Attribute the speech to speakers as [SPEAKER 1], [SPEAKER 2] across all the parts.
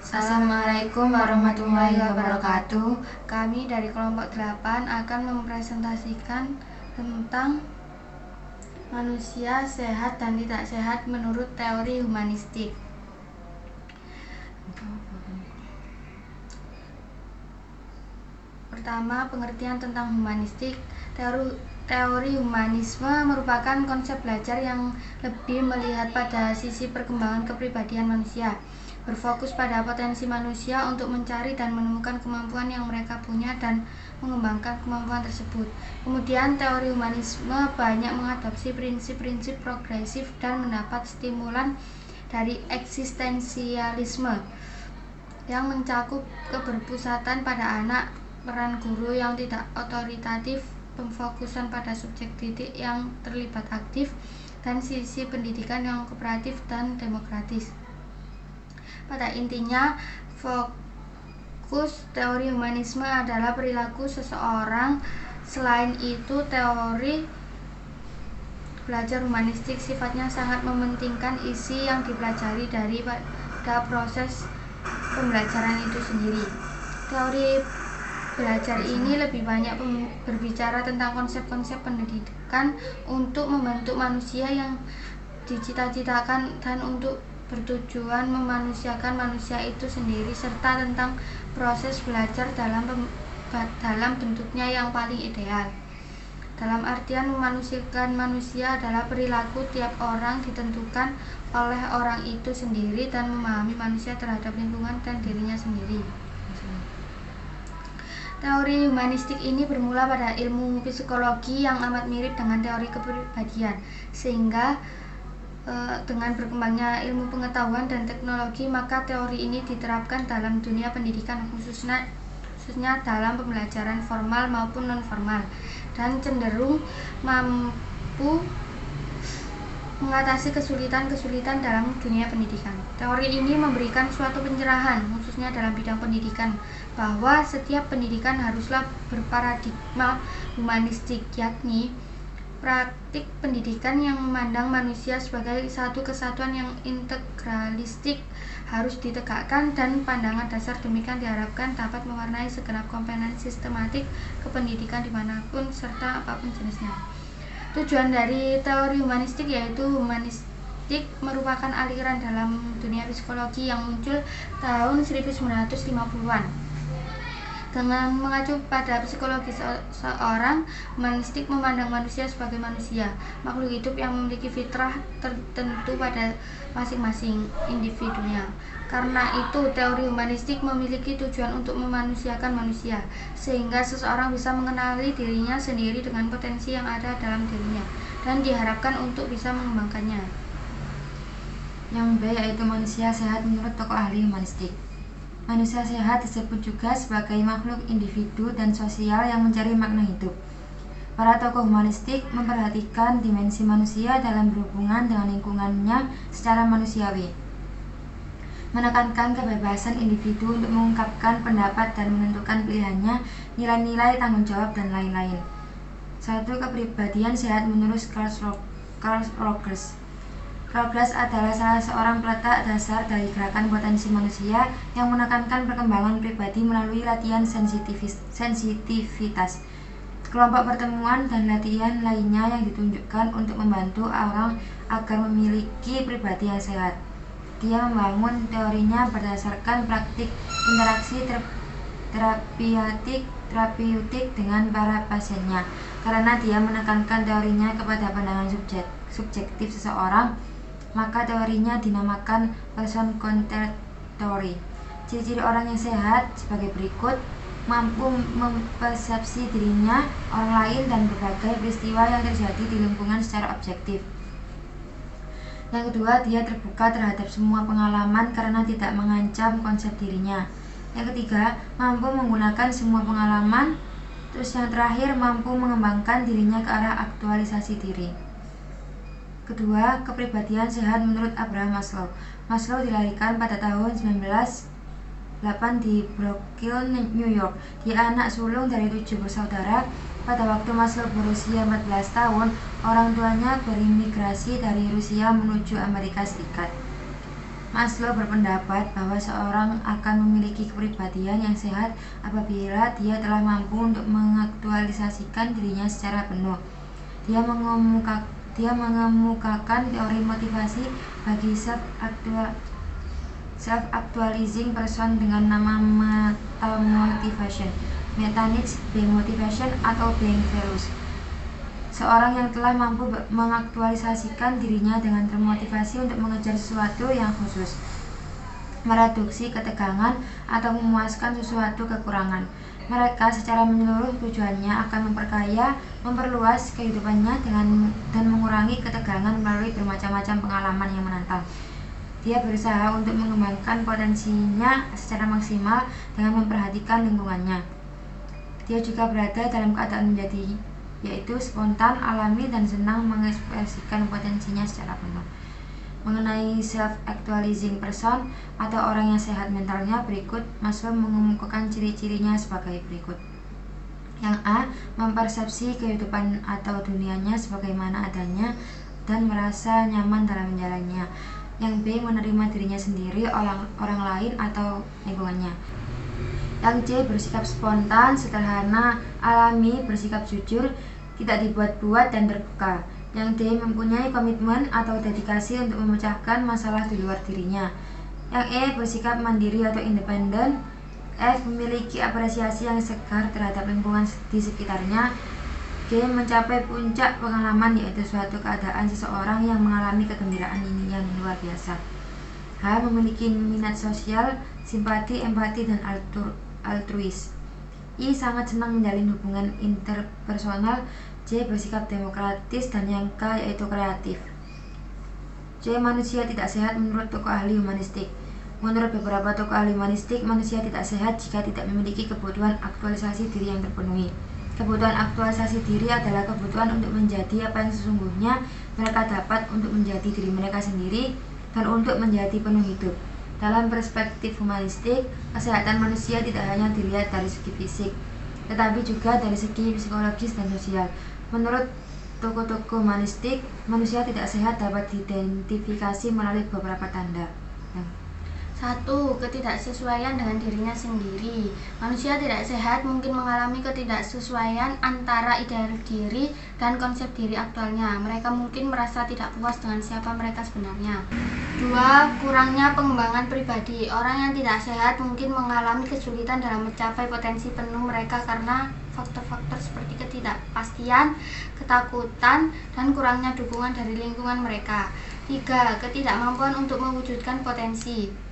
[SPEAKER 1] Assalamualaikum warahmatullahi wabarakatuh. Kami dari kelompok 8 akan mempresentasikan tentang manusia sehat dan tidak sehat menurut teori humanistik. Pertama, pengertian tentang humanistik. Teori humanisme merupakan konsep belajar yang lebih melihat pada sisi perkembangan kepribadian manusia, berfokus pada potensi manusia untuk mencari dan menemukan kemampuan yang mereka punya dan mengembangkan kemampuan tersebut. Kemudian, teori humanisme banyak mengadopsi prinsip-prinsip progresif dan mendapat stimulan dari eksistensialisme yang mencakup keberpusatan pada anak, peran guru yang tidak otoritatif, pemfokusan pada subjek didik yang terlibat aktif, dan sisi pendidikan yang kooperatif dan demokratis. Pada intinya, fokus teori humanisme adalah perilaku seseorang. Selain itu, teori belajar humanistik sifatnya sangat mementingkan isi yang dipelajari daripada proses pembelajaran itu sendiri. Teori belajar ini lebih banyak berbicara tentang konsep-konsep pendidikan untuk membentuk manusia yang dicita-citakan dan untuk bertujuan memanusiakan manusia itu sendiri, serta tentang proses belajar dalam bentuknya yang paling ideal. Dalam artian memanusiakan manusia adalah perilaku tiap orang ditentukan oleh orang itu sendiri dan memahami manusia terhadap lingkungan dan dirinya sendiri. Teori humanistik ini bermula pada ilmu psikologi yang amat mirip dengan teori kepribadian, sehingga dengan berkembangnya ilmu pengetahuan dan teknologi, maka teori ini diterapkan dalam dunia pendidikan, khususnya dalam pembelajaran formal maupun non-formal, dan cenderung mampu mengatasi kesulitan-kesulitan dalam dunia pendidikan. Teori ini memberikan suatu pencerahan, khususnya dalam bidang pendidikan, bahwa setiap pendidikan haruslah berparadigma humanistik, yakni praktik pendidikan yang memandang manusia sebagai satu kesatuan yang integralistik harus ditegakkan, dan pandangan dasar demikian diharapkan dapat mewarnai segenap komponen sistematik kependidikan dimanapun serta apapun jenisnya. Tujuan dari teori humanistik yaitu humanistik merupakan aliran dalam dunia psikologi yang muncul tahun 1950-an. Dengan mengacu pada psikologi seorang, humanistik memandang manusia sebagai manusia, makhluk hidup yang memiliki fitrah tertentu pada masing-masing individunya. Karena itu, teori humanistik memiliki tujuan untuk memanusiakan manusia, sehingga seseorang bisa mengenali dirinya sendiri dengan potensi yang ada dalam dirinya, dan diharapkan untuk bisa mengembangkannya.
[SPEAKER 2] Yang B yaitu manusia sehat menurut tokoh ahli humanistik. Manusia sehat disebut juga sebagai makhluk individu dan sosial yang mencari makna hidup. Para tokoh humanistik memperhatikan dimensi manusia dalam berhubungan dengan lingkungannya secara manusiawi, menekankan kebebasan individu untuk mengungkapkan pendapat dan menentukan pilihannya, nilai-nilai tanggung jawab, dan lain-lain. Satu kepribadian sehat menurut Carl Rogers. Rogers adalah salah seorang peletak dasar dari gerakan potensi manusia yang menekankan perkembangan pribadi melalui latihan sensitivitas, kelompok pertemuan, dan latihan lainnya yang ditunjukkan untuk membantu orang agar memiliki pribadi yang sehat. Dia membangun teorinya berdasarkan praktik interaksi terapeutik dengan para pasiennya. Karena dia menekankan teorinya kepada pandangan subjektif seseorang, maka teorinya dinamakan person-centered theory. Ciri-ciri orang yang sehat sebagai berikut: mampu mempersepsi dirinya, orang lain, dan berbagai peristiwa yang terjadi di lingkungan secara objektif. Yang kedua, dia terbuka terhadap semua pengalaman karena tidak mengancam konsep dirinya. Yang ketiga, mampu menggunakan semua pengalaman. Terus yang terakhir, mampu mengembangkan dirinya ke arah aktualisasi diri. Kedua, kepribadian sehat menurut Abraham Maslow. Maslow dilahirkan pada tahun 1908 di Brooklyn, New York. Dia anak sulung dari 7 bersaudara. Pada waktu Maslow berusia 14 tahun, orang tuanya berimigrasi dari Rusia menuju Amerika Serikat. Maslow berpendapat bahwa seorang akan memiliki kepribadian yang sehat apabila dia telah mampu untuk mengaktualisasikan dirinya secara penuh. Dia mengemukakan teori motivasi bagi self-actualizing person dengan nama metamotivation, metanix, being motivation, atau being velos. Seorang yang telah mampu mengaktualisasikan dirinya dengan termotivasi untuk mengejar sesuatu yang khusus, mereduksi ketegangan, atau memuaskan sesuatu kekurangan. Mereka secara menyeluruh tujuannya akan memperkaya, memperluas kehidupannya dan mengurangi ketegangan melalui bermacam-macam pengalaman yang menantang. Dia berusaha untuk mengembangkan potensinya secara maksimal dengan memperhatikan lingkungannya. Dia juga berada dalam keadaan yaitu spontan, alami, dan senang mengekspresikan potensinya secara penuh. Mengenai self-actualizing person atau orang yang sehat mentalnya, berikut Maslow mengemukakan ciri-cirinya sebagai berikut. Yang A. Mempersepsi kehidupan atau dunianya sebagaimana adanya dan merasa nyaman dalam menjalannya. Yang B. Menerima dirinya sendiri, orang lain, atau lingkungannya. Yang C. Bersikap spontan, sederhana, alami, bersikap jujur, tidak dibuat-buat, dan terbuka. Yang D. Mempunyai komitmen atau dedikasi untuk memecahkan masalah di luar dirinya. Yang E. Bersikap mandiri atau independen. F. Memiliki apresiasi yang segar terhadap lingkungan di sekitarnya. G. Mencapai puncak pengalaman, yaitu suatu keadaan seseorang yang mengalami kegembiraan ini yang luar biasa. H. Memiliki minat sosial, simpati, empati, dan altruis. I. Sangat senang menjalin hubungan interpersonal. J. Bersikap demokratis. Dan yang K. Yaitu kreatif. J. Manusia tidak sehat menurut tokoh ahli humanistik. Menurut beberapa tokoh ahli humanistik, manusia tidak sehat jika tidak memiliki kebutuhan aktualisasi diri yang terpenuhi. Kebutuhan aktualisasi diri adalah kebutuhan untuk menjadi apa yang sesungguhnya mereka dapat, untuk menjadi diri mereka sendiri, dan untuk menjadi penuh hidup. Dalam perspektif humanistik, kesehatan manusia tidak hanya dilihat dari segi fisik, tetapi juga dari segi psikologis dan sosial. Menurut tokoh-tokoh humanistik, manusia tidak sehat dapat diidentifikasi melalui beberapa tanda.
[SPEAKER 1] 1. Ketidaksesuaian dengan dirinya sendiri. Manusia tidak sehat mungkin mengalami ketidaksesuaian antara ideal diri dan konsep diri aktualnya. Mereka mungkin merasa tidak puas dengan siapa mereka sebenarnya. 2. Kurangnya pengembangan pribadi. Orang yang tidak sehat mungkin mengalami kesulitan dalam mencapai potensi penuh mereka karena faktor-faktor seperti ketidakpastian, ketakutan, dan kurangnya dukungan dari lingkungan mereka. 3. Ketidakmampuan untuk mewujudkan potensi.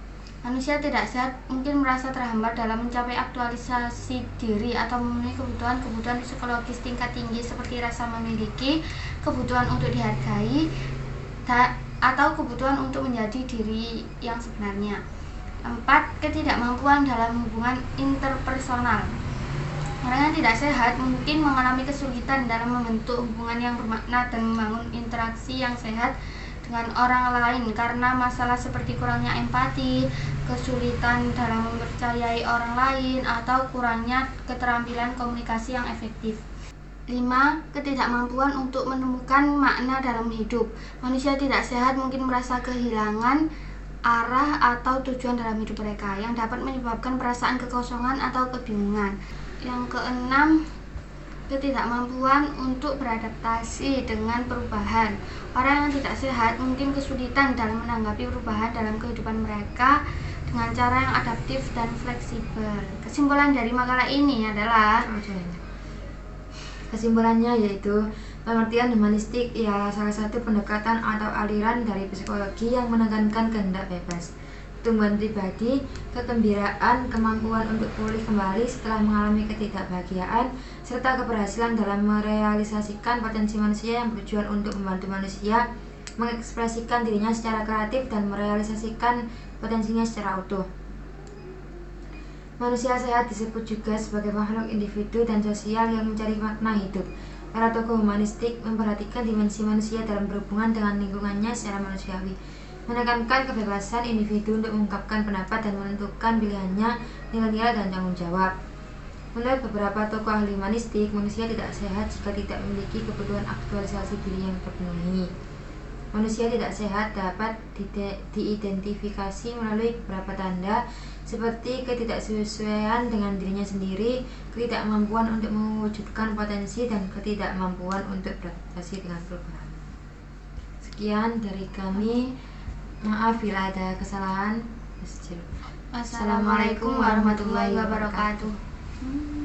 [SPEAKER 1] Manusia tidak sehat mungkin merasa terhambat dalam mencapai aktualisasi diri atau memenuhi kebutuhan psikologis tingkat tinggi seperti rasa memiliki, kebutuhan untuk dihargai, atau kebutuhan untuk menjadi diri yang sebenarnya. 4. Ketidakmampuan dalam hubungan interpersonal. Orang yang tidak sehat mungkin mengalami kesulitan dalam membentuk hubungan yang bermakna dan membangun interaksi yang sehat dengan orang lain karena masalah seperti kurangnya empati, kesulitan dalam mempercayai orang lain, atau kurangnya keterampilan komunikasi yang efektif. 5. Ketidakmampuan untuk menemukan makna dalam hidup. Manusia tidak sehat mungkin merasa kehilangan arah atau tujuan dalam hidup mereka, yang dapat menyebabkan perasaan kekosongan atau kebingungan. Yang keenam, ketidakmampuan untuk beradaptasi dengan perubahan. Orang yang tidak sehat mungkin kesulitan dalam menanggapi perubahan dalam kehidupan mereka dengan cara yang adaptif dan fleksibel. Kesimpulan dari makalah ini adalah yaitu pengertian humanistik ialah salah satu pendekatan atau aliran dari psikologi yang menekankan kehendak bebas, pertumbuhan pribadi, kegembiraan, kemampuan untuk pulih kembali setelah mengalami ketidakbahagiaan, serta keberhasilan dalam merealisasikan potensi manusia yang bertujuan untuk membantu manusia mengekspresikan dirinya secara kreatif dan merealisasikan potensinya secara utuh. Manusia sehat disebut juga sebagai makhluk individu dan sosial yang mencari makna hidup. Para tokoh humanistik memperhatikan dimensi manusia dalam berhubungan dengan lingkungannya secara manusiawi, menekankan kebebasan individu untuk mengungkapkan pendapat dan menentukan pilihannya, nilai-nilai, dan tanggung jawab. Menurut beberapa tokoh ahli humanistik, manusia tidak sehat jika tidak memiliki kebutuhan aktualisasi diri yang terpenuhi.
[SPEAKER 2] Manusia tidak sehat dapat diidentifikasi melalui beberapa tanda seperti ketidaksesuaian dengan dirinya sendiri, ketidakmampuan untuk mewujudkan potensi, dan ketidakmampuan untuk beradaptasi dengan perubahan. Sekian dari kami. Maaf bila ada kesalahan.
[SPEAKER 1] Assalamualaikum warahmatullahi wabarakatuh.